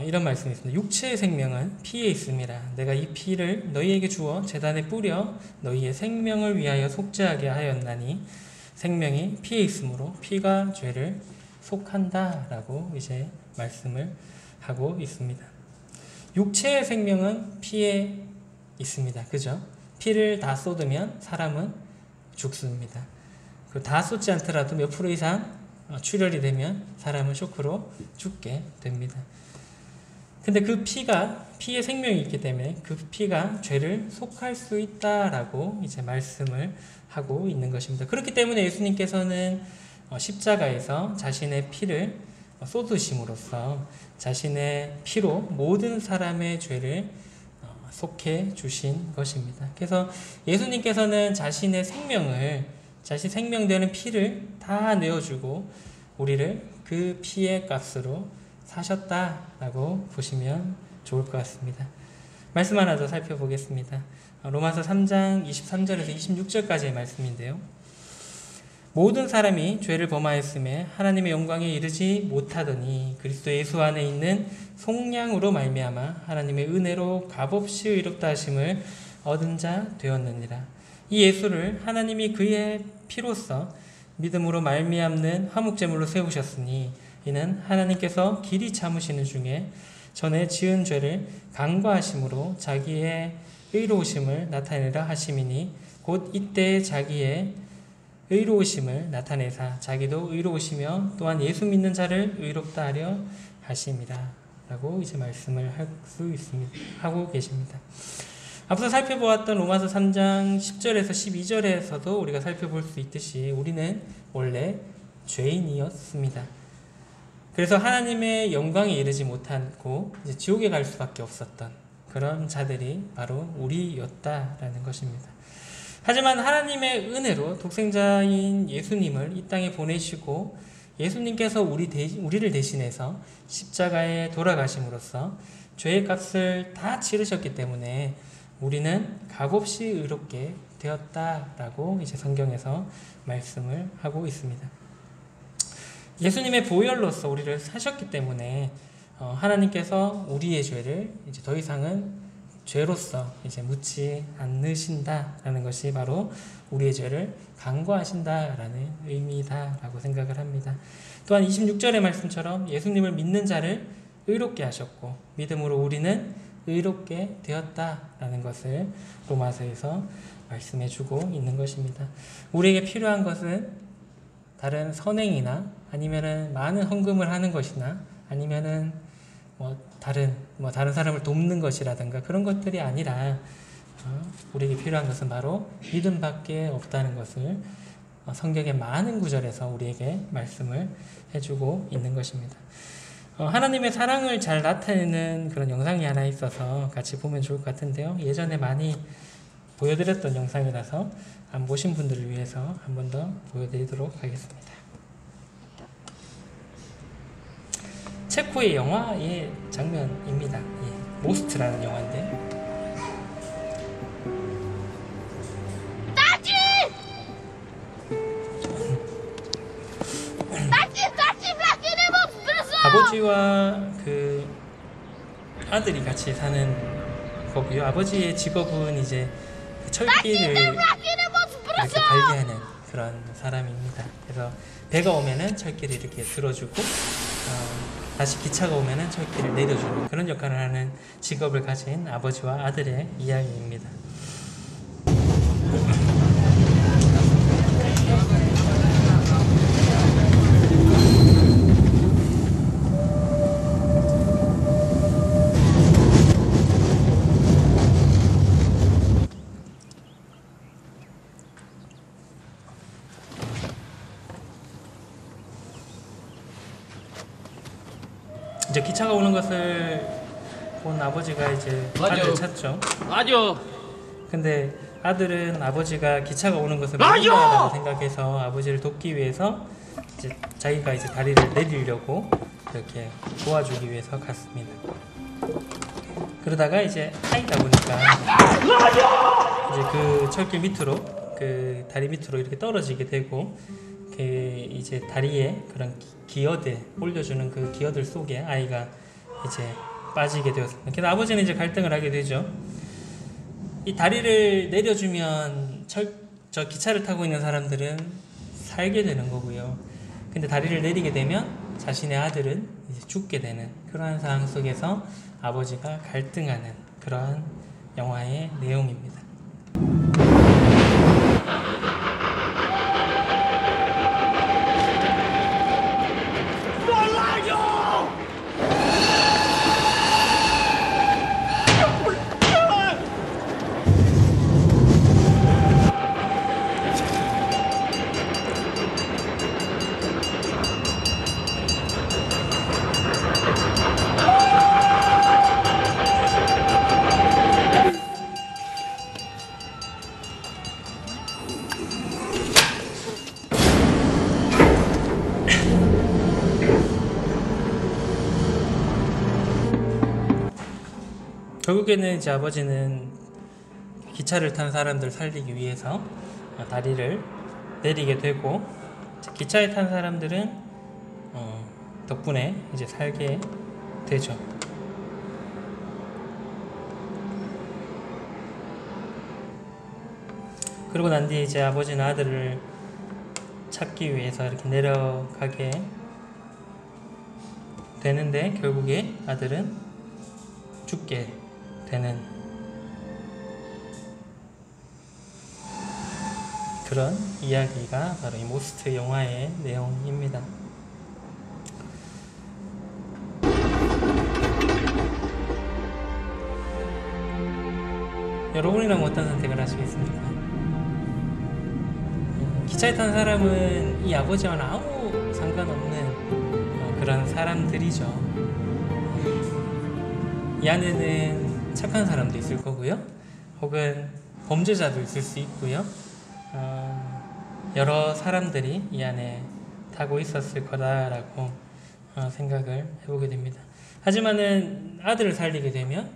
이런 말씀이 있습니다. 육체의 생명은 피에 있습니다. 내가 이 피를 너희에게 주어 제단에 뿌려 너희의 생명을 위하여 속죄하게 하였나니 생명이 피에 있으므로 피가 죄를 속한다 라고 이제 말씀을 하고 있습니다. 육체의 생명은 피에 있습니다. 그죠? 피를 다 쏟으면 사람은 죽습니다. 다 쏟지 않더라도 몇 프로 이상 출혈이 되면 사람은 쇼크로 죽게 됩니다. 근데 그 피가 피에 생명이 있기 때문에 그 피가 죄를 속할 수 있다라고 이제 말씀을 하고 있는 것입니다. 그렇기 때문에 예수님께서는 십자가에서 자신의 피를 쏟으심으로써 자신의 피로 모든 사람의 죄를 속해 주신 것입니다. 그래서 예수님께서는 자신의 생명을 자신 생명되는 피를 다 내어주고 우리를 그 피의 값으로 사셨다라고 보시면 좋을 것 같습니다. 말씀 하나 더 살펴보겠습니다. 로마서 3장 23절에서 26절까지의 말씀인데요. 모든 사람이 죄를 범하였음에 하나님의 영광에 이르지 못하더니 그리스도 예수 안에 있는 속량으로 말미암아 하나님의 은혜로 값없이 의롭다 하심을 얻은 자 되었느니라. 이 예수를 하나님이 그의 피로써 믿음으로 말미암는 화목제물로 세우셨으니 이는 하나님께서 길이 참으시는 중에 전에 지은 죄를 간과하심으로 자기의 의로우심을 나타내라 하심이니 곧 이때 자기의 의로우심을 나타내사 자기도 의로우시며 또한 예수 믿는 자를 의롭다 하려 하심이라 라고 이제 말씀을 할 수 있습니다. 하고 계십니다. 앞서 살펴보았던 로마서 3장 10절에서 12절에서도 우리가 살펴볼 수 있듯이 우리는 원래 죄인이었습니다. 그래서 하나님의 영광에 이르지 못하고 이제 지옥에 갈 수밖에 없었던 그런 자들이 바로 우리였다라는 것입니다. 하지만 하나님의 은혜로 독생자인 예수님을 이 땅에 보내시고 예수님께서 우리를 대신해서 십자가에 돌아가심으로써 죄의 값을 다 치르셨기 때문에 우리는 값없이 의롭게 되었다라고 이제 성경에서 말씀을 하고 있습니다. 예수님의 보혈로서 우리를 사셨기 때문에 하나님께서 우리의 죄를 이제 더 이상은 죄로서 이제 묻지 않으신다라는 것이 바로 우리의 죄를 간과하신다라는 의미다라고 생각을 합니다. 또한 26절의 말씀처럼 예수님을 믿는 자를 의롭게 하셨고 믿음으로 우리는 의롭게 되었다라는 것을 로마서에서 말씀해주고 있는 것입니다. 우리에게 필요한 것은 다른 선행이나 아니면은 많은 헌금을 하는 것이나 아니면은 다른 사람을 돕는 것이라든가 그런 것들이 아니라 우리에게 필요한 것은 바로 믿음밖에 없다는 것을 성경의 많은 구절에서 우리에게 말씀을 해주고 있는 것입니다. 하나님의 사랑을 잘 나타내는 그런 영상이 하나 있어서 같이 보면 좋을 것 같은데요. 예전에 많이 보여드렸던 영상이라서 안 보신 분들을 위해서 한 번 더 보여드리도록 하겠습니다. 체코의 영화의 장면입니다. 모스트라는 영화인데 아버지와 그 아들이 같이 사는 거고요. 아버지의 직업은 이제 철길을 이렇게 관리하는 그런 사람입니다. 그래서 배가 오면은 철길을 이렇게 들어주고 다시 기차가 오면은 철길을 내려주는 그런 역할을 하는 직업을 가진 아버지와 아들의 이야기입니다. 이제 기차가 오는 것을 본 아버지가 이제 아들을 찾죠. 맞아. 근데 아들은 아버지가 기차가 오는 것을 모른다라고 생각해서 아버지를 돕기 위해서 이제 자기가 이제 다리를 내리려고 이렇게 도와주기 위해서 갔습니다. 그러다가 이제 하이다 보니까 이제 그 철길 밑으로 그 다리 밑으로 이렇게 떨어지게 되고 그 이제 다리에 그런 기어들 올려주는 그 기어들 속에 아이가 이제 빠지게 되었습니다. 그래서 아버지는 이제 갈등을 하게 되죠. 이 다리를 내려주면 저 기차를 타고 있는 사람들은 살게 되는 거고요. 근데 다리를 내리게 되면 자신의 아들은 이제 죽게 되는 그러한 상황 속에서 아버지가 갈등하는 그러한 영화의 내용입니다. 결국에는 이제 아버지는 기차를 탄 사람들 살리기 위해서 다리를 내리게 되고, 기차에 탄 사람들은 덕분에 이제 살게 되죠. 그러고 난 뒤에 이제 아버지는 아들을 찾기 위해서 이렇게 내려가게 되는데, 결국에 아들은 죽게 되는 그런 이야기가 바로 이 모스트 영화의 내용입니다. 여러분이라면 어떤 선택을 하시겠습니까? 기차에 탄 사람은 이 아버지와는 아무 상관없는 그런 사람들이죠. 이 안에는 착한 사람도 있을 거고요, 혹은 범죄자도 있을 수 있고요. 여러 사람들이 이 안에 타고 있었을 거다라고 생각을 해보게 됩니다. 하지만은 아들을 살리게 되면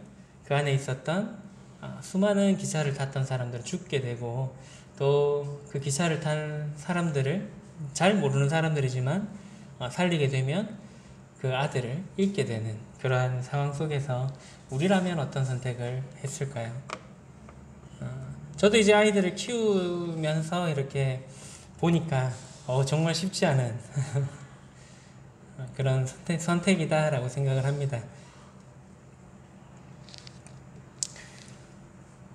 그 안에 있었던 수많은 기차를 탔던 사람들은 죽게 되고, 또 그 기차를 탄 사람들을 잘 모르는 사람들이지만 살리게 되면 그 아들을 잃게 되는 그러한 상황 속에서 우리라면 어떤 선택을 했을까요? 저도 이제 아이들을 키우면서 이렇게 보니까 정말 쉽지 않은 그런 선택이다라고 생각을 합니다.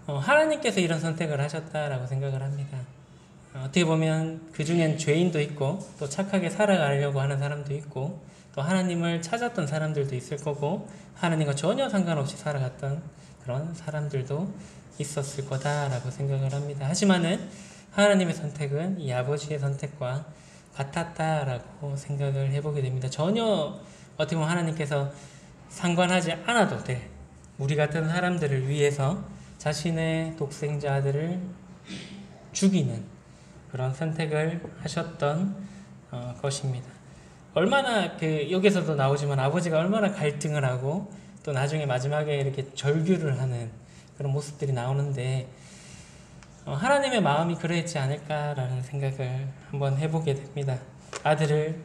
하나님께서 이런 선택을 하셨다라고 생각을 합니다. 어떻게 보면 그 중엔 죄인도 있고, 또 착하게 살아가려고 하는 사람도 있고, 또 하나님을 찾았던 사람들도 있을 거고, 하나님과 전혀 상관없이 살아갔던 그런 사람들도 있었을 거다라고 생각을 합니다. 하지만은 하나님의 선택은 이 아버지의 선택과 같았다라고 생각을 해보게 됩니다. 전혀 어떻게 보면 하나님께서 상관하지 않아도 될 우리 같은 사람들을 위해서 자신의 독생자 아들을 죽이는 그런 선택을 하셨던 것입니다. 얼마나 여기서도 나오지만 아버지가 얼마나 갈등을 하고, 또 나중에 마지막에 이렇게 절규를 하는 그런 모습들이 나오는데, 하나님의 마음이 그러했지 않을까라는 생각을 한번 해보게 됩니다. 아들을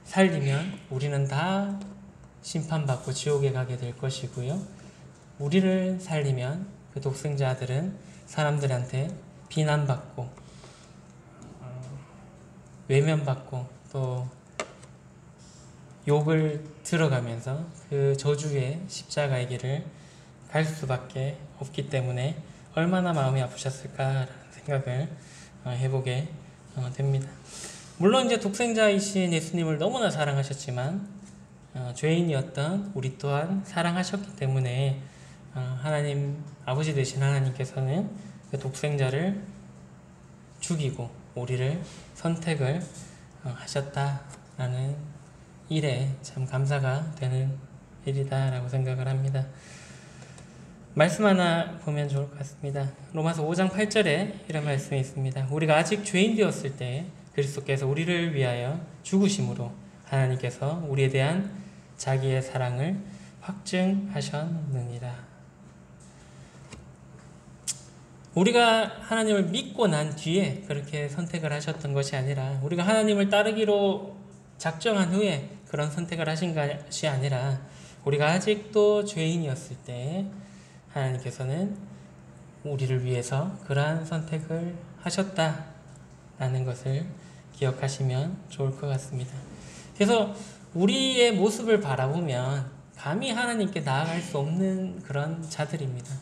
살리면 우리는 다 심판받고 지옥에 가게 될 것이고요, 우리를 살리면 그 독생자 아들은 사람들한테 비난받고 외면받고 또 욕을 들어가면서 그 저주의 십자가의 길을 갈 수밖에 없기 때문에 얼마나 마음이 아프셨을까라는 생각을 해보게 됩니다. 물론 이제 독생자이신 예수님을 너무나 사랑하셨지만 죄인이었던 우리 또한 사랑하셨기 때문에 하나님 아버지 되신 하나님께서는 그 독생자를 죽이고 우리를 선택을 하셨다라는 일에 참 감사가 되는 일이다라고 생각을 합니다. 말씀 하나 보면 좋을 것 같습니다. 로마서 5장 8절에 이런 말씀이 있습니다. 우리가 아직 죄인 되었을 때 그리스도께서 우리를 위하여 죽으심으로 하나님께서 우리에 대한 자기의 사랑을 확증하셨느니라. 우리가 하나님을 믿고 난 뒤에 그렇게 선택을 하셨던 것이 아니라, 우리가 하나님을 따르기로 작정한 후에 그런 선택을 하신 것이 아니라, 우리가 아직도 죄인이었을 때 하나님께서는 우리를 위해서 그러한 선택을 하셨다라는 것을 기억하시면 좋을 것 같습니다. 그래서 우리의 모습을 바라보면 감히 하나님께 나아갈 수 없는 그런 자들입니다.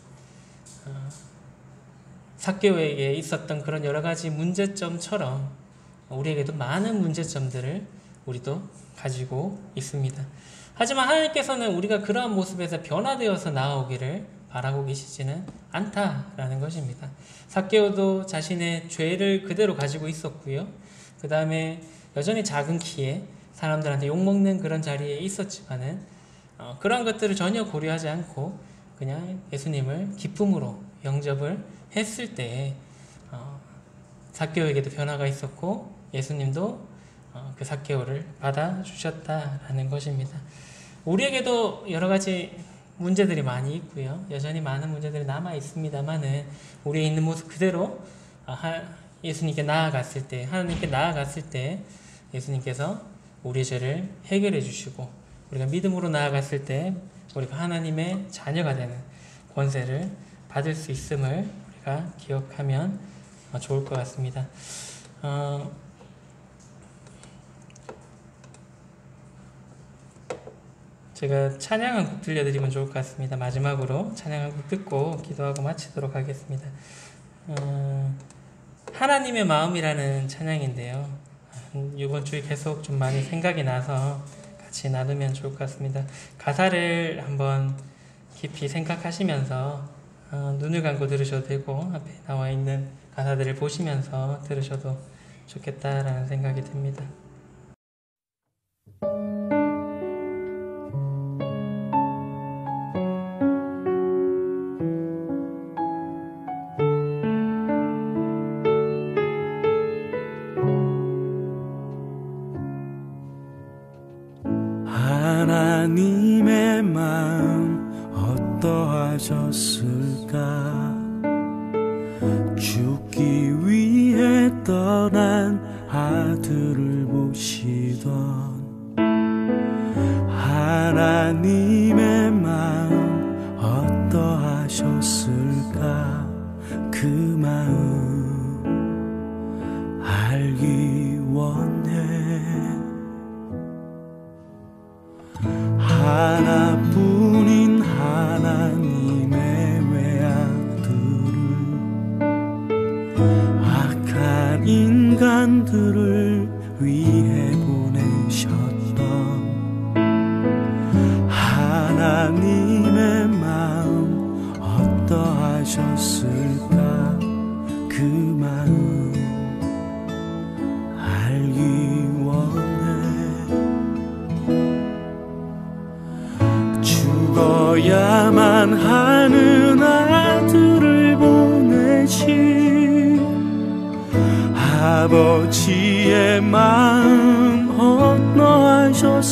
삭개오에게 있었던 그런 여러 가지 문제점처럼 우리에게도 많은 문제점들을 우리도 가지고 있습니다. 하지만 하나님께서는 우리가 그러한 모습에서 변화되어서 나아오기를 바라고 계시지는 않다라는 것입니다. 삭개오도 자신의 죄를 그대로 가지고 있었고요. 그 다음에 여전히 작은 키에 사람들한테 욕먹는 그런 자리에 있었지만은 그러한 것들을 전혀 고려하지 않고 그냥 예수님을 기쁨으로 영접을 했을 때 삭개오에게도 변화가 있었고 예수님도 그 삭개오를 받아주셨다라는 것입니다. 우리에게도 여러 가지 문제들이 많이 있고요. 여전히 많은 문제들이 남아 있습니다만은 우리의 있는 모습 그대로 예수님께 나아갔을 때, 하나님께 나아갔을 때 예수님께서 우리의 죄를 해결해 주시고 우리가 믿음으로 나아갔을 때 우리가 하나님의 자녀가 되는 권세를 받을 수 있음을 우리가 기억하면 좋을 것 같습니다. 제가 찬양 한 곡 들려드리면 좋을 것 같습니다. 마지막으로 찬양 한 곡 듣고 기도하고 마치도록 하겠습니다. 하나님의 마음이라는 찬양인데요. 이번 주에 계속 좀 많이 생각이 나서 같이 나누면 좋을 것 같습니다. 가사를 한번 깊이 생각하시면서 눈을 감고 들으셔도 되고 앞에 나와 있는 가사들을 보시면서 들으셔도 좋겠다라는 생각이 듭니다. 하나님의 마음 어떠하셨을까? 죽기 위해 떠난 아들을 보시던 하나님의 마음 어떠하셨을까? 그 마음 알기 원해. 하나뿐인 하나님의 외아들을 악한 인간들을 위해 보내셨던 하나님의 마음 어떠하셨을까? 그 마음 알기 원해. 죽어야만 하는 아들을 보내신 아버지의 마음 어떠하셨을까?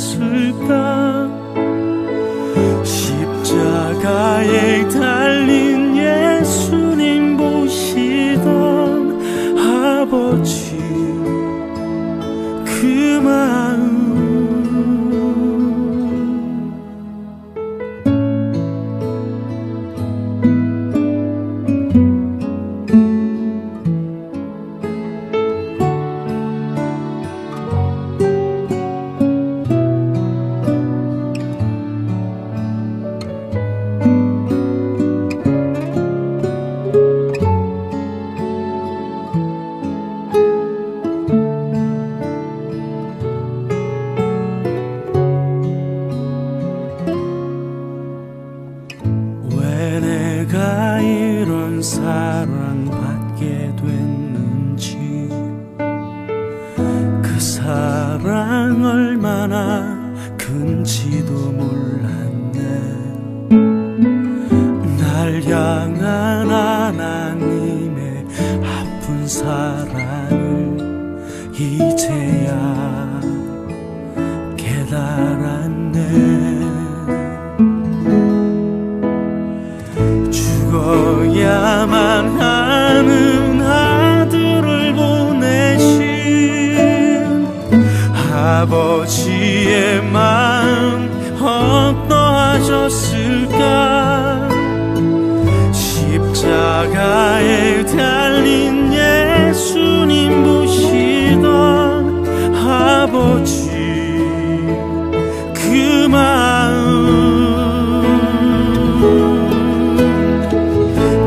십자가에 달린 예수님 보시던 아버지 그 마음 사랑받게 됐는지 그 사랑 얼마나 큰지도 몰랐네. 날 향한 하나님의 아픈 사랑을 이제야 깨달았네. 죽어야만 하는 아들을 보내신 아버지의 마음 어떠한 인도하셨을까? 십자가에 달린 예수님 보시던 아버지 그 마음,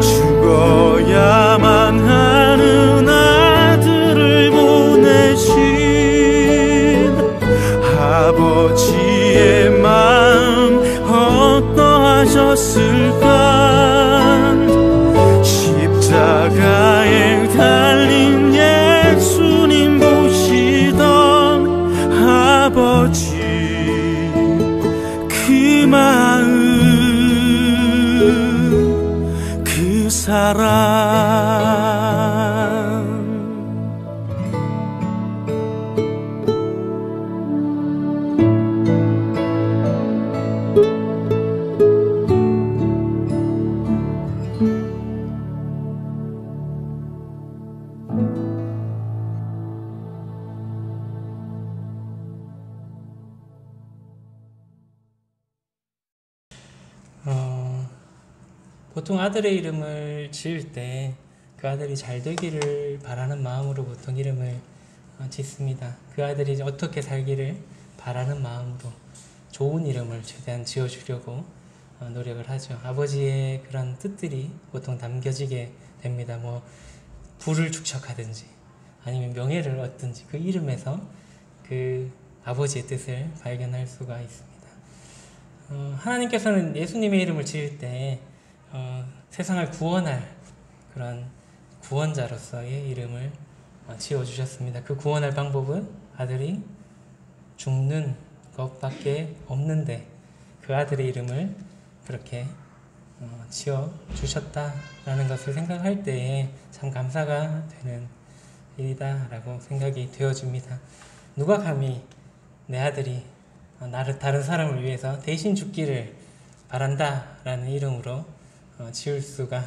죽어야만 하는 아들을 보내신 아버지의 마음 어떠하셨을까? 십자가에 달린 예수님 보시던 아버지 그 마음, 그 사랑. 보통 아들의 이름을 지을 때 그 아들이 잘 되기를 바라는 마음으로 보통 이름을 짓습니다. 그 아들이 어떻게 살기를 바라는 마음으로 좋은 이름을 최대한 지어주려고 노력을 하죠. 아버지의 그런 뜻들이 보통 담겨지게 됩니다. 뭐 부를 축적하든지 아니면 명예를 얻든지 그 이름에서 그 아버지의 뜻을 발견할 수가 있습니다. 하나님께서는 예수님의 이름을 지을 때 세상을 구원할 그런 구원자로서의 이름을 지어주셨습니다. 그 구원할 방법은 아들이 죽는 것밖에 없는데 그 아들의 이름을 그렇게 지어주셨다라는 것을 생각할 때에 참 감사가 되는 일이다라고 생각이 되어집니다. 누가 감히 내 아들이 나를 다른 사람을 위해서 대신 죽기를 바란다라는 이름으로 지을 수가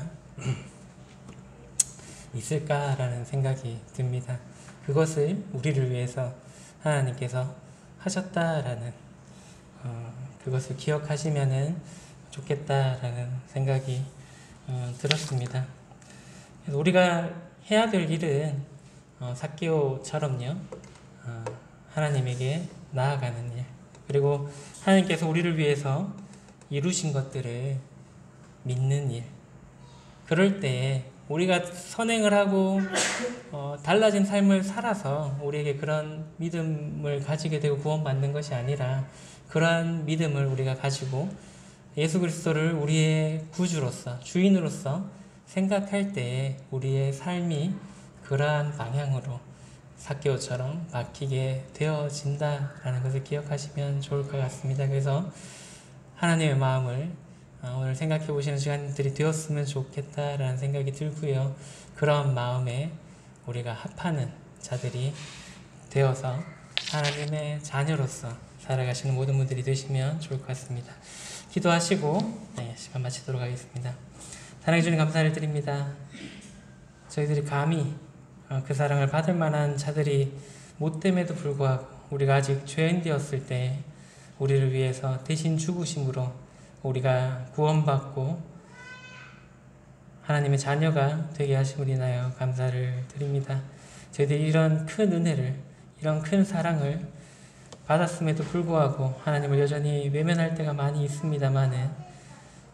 있을까라는 생각이 듭니다. 그것을 우리를 위해서 하나님께서 하셨다라는 그것을 기억하시면은 좋겠다라는 생각이 들었습니다. 그래서 우리가 해야 될 일은 삭개오처럼요, 하나님에게 나아가는 일, 그리고 하나님께서 우리를 위해서 이루신 것들을 믿는 일. 그럴 때에 우리가 선행을 하고 달라진 삶을 살아서 우리에게 그런 믿음을 가지게 되고 구원받는 것이 아니라 그러한 믿음을 우리가 가지고 예수 그리스도를 우리의 구주로서 주인으로서 생각할 때에 우리의 삶이 그러한 방향으로 삭개오처럼 바뀌게 되어진다라는 것을 기억하시면 좋을 것 같습니다. 그래서 하나님의 마음을 오늘 생각해 보시는 시간들이 되었으면 좋겠다라는 생각이 들고요. 그런 마음에 우리가 합하는 자들이 되어서 하나님의 자녀로서 살아가시는 모든 분들이 되시면 좋을 것 같습니다. 기도하시고 시간 마치도록 하겠습니다. 사랑해 주님 감사를 드립니다. 저희들이 감히 그 사랑을 받을 만한 자들이 못됨에도 불구하고 우리가 아직 죄인 되었을 때 우리를 위해서 대신 죽으심으로 우리가 구원받고 하나님의 자녀가 되게 하심을 인하여 감사를 드립니다. 저희들이 이런 큰 은혜를, 이런 큰 사랑을 받았음에도 불구하고 하나님을 여전히 외면할 때가 많이 있습니다만은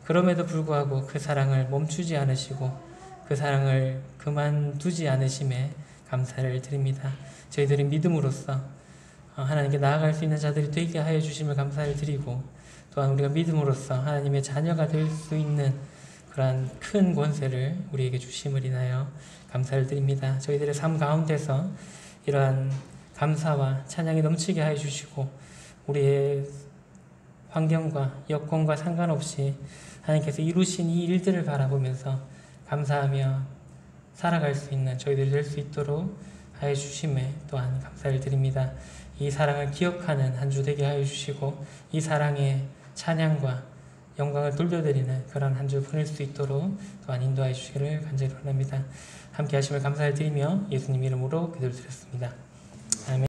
그럼에도 불구하고 그 사랑을 멈추지 않으시고 그 사랑을 그만두지 않으심에 감사를 드립니다. 저희들이 믿음으로써 하나님께 나아갈 수 있는 자들이 되게 하여 주심을 감사를 드리고 또한 우리가 믿음으로써 하나님의 자녀가 될 수 있는 그러한 큰 권세를 우리에게 주심을 인하여 감사를 드립니다. 저희들의 삶 가운데서 이러한 감사와 찬양이 넘치게 하여 주시고 우리의 환경과 여건과 상관없이 하나님께서 이루신 이 일들을 바라보면서 감사하며 살아갈 수 있는 저희들이 될 수 있도록 하여 주심에 또한 감사를 드립니다. 이 사랑을 기억하는 한 주 되게 하여 주시고 이 사랑의 찬양과 영광을 돌려드리는 그런 한 주 보낼 수 있도록 또한 인도하여 주시기를 간절히 원합니다. 함께 하심을 감사를 드리며 예수님 이름으로 기도를 드렸습니다. 아멘.